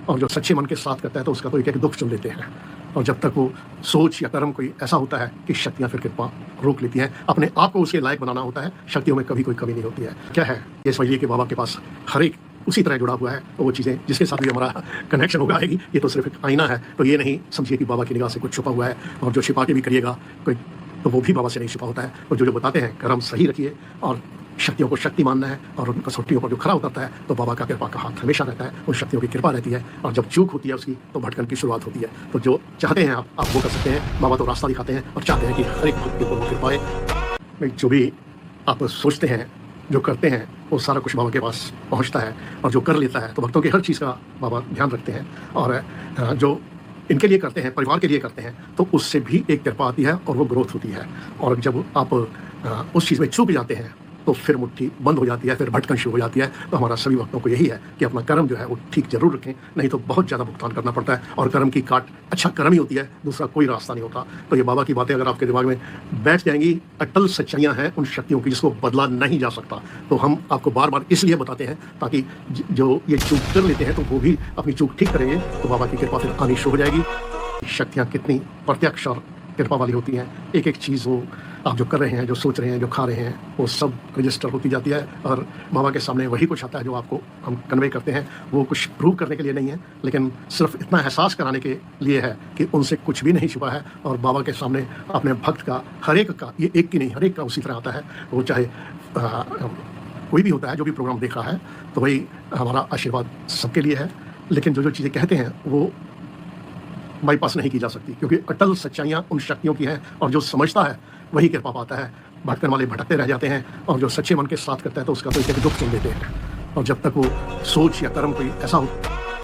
और जो सच्चे मन के साथ करता है तो उसका तो एक-एक दुःख चुन लेते हैं। और जब तक वो सोच या कर्म कोई ऐसा होता है कि शक्तियाँ फिर कृपा रोक लेती हैं, अपने आप को उसके लायक बनाना होता है, शक्तियों में कभी कोई कमी नहीं होती है। क्या है? ये समझिए कि बाबा के पास हर एक उसी तरह जुड़ा हुआ है, तो वो चीज़ें जिसके साथ भी हमारा कनेक्शन होगा आएगी। ये तो सिर्फ़ एक आईना है, तो ये नहीं समझिए कि बाबा की निगाह से कुछ छुपा हुआ है, और जो छिपा के भी करिएगा कोई तो वो भी बाबा से नहीं छुपा होता है। और जो बताते हैं कर्म सही रखिए और शक्तियों को शक्ति मानना है, और उन कसौटियों पर जो खरा उतरता है तो बाबा का कृपा का हाथ हमेशा रहता है, उन शक्तियों की कृपा रहती है। और जब चूक होती है उसकी तो भटकन की शुरुआत होती है। तो जो चाहते हैं आप वो कर सकते हैं। बाबा तो रास्ता दिखाते हैं और चाहते हैं कि हर एक भक्त के ऊपर वो कृपा आए। जो भी आप सोचते हैं, जो करते हैं, वो सारा कुछ बाबा के पास पहुँचता है, और जो कर लेता है तो भक्तों की हर चीज़ का बाबा ध्यान रखते हैं। और जो इनके लिए करते हैं, परिवार के लिए करते हैं, तो उससे भी एक कृपा आती है और वो ग्रोथ होती है। और जब आप उस चीज़ में चूक जाते हैं तो फिर मुट्ठी बंद हो जाती है, फिर भटकन शुरू हो जाती है। तो हमारा सभी भक्तों को यही है कि अपना कर्म जो है वो ठीक जरूर रखें, नहीं तो बहुत ज़्यादा भुगतान करना पड़ता है। और कर्म की काट अच्छा कर्म ही होती है, दूसरा कोई रास्ता नहीं होता। तो ये बाबा की बातें अगर आपके दिमाग में बैठ जाएंगी, अटल सच्चाइयाँ हैं उन शक्तियों की जिसको बदला नहीं जा सकता। तो हम आपको बार बार इसलिए बताते हैं ताकि जो ये चूक कर लेते हैं तो वो भी अपनी चूक ठीक करेंगे, तो बाबा की कृपा फिर आनी शुरू हो जाएगी। शक्तियाँ कितनी प्रत्यक्ष और कृपा वाली होती हैं, एक एक चीज़ वो आप जो कर रहे हैं, जो सोच रहे हैं, जो खा रहे हैं, वो सब रजिस्टर होती जाती है। और बाबा के सामने वही कुछ आता है जो आपको हम कन्वे करते हैं। वो कुछ प्रूव करने के लिए नहीं है, लेकिन सिर्फ इतना एहसास कराने के लिए है कि उनसे कुछ भी नहीं छुपा है। और बाबा के सामने अपने भक्त का हर एक का, ये एक की नहीं हर एक का उसी तरह आता है। वो चाहे कोई भी होता है, जो भी प्रोग्राम देख रहा है, तो वही हमारा आशीर्वाद सबके लिए है। लेकिन जो जो चीज़ें कहते हैं वो बाईपास नहीं की जा सकती, क्योंकि अटल सच्चाइयाँ उन शक्तियों की हैं, और जो समझता है वही कृपा पाता है। भटकन वाले भटकते रह जाते हैं, और जो सच्चे मन के साथ करता है तो उसका तो एक दुःख चुन लेते हैं। और जब तक वो सोच या कर्म कोई ऐसा हो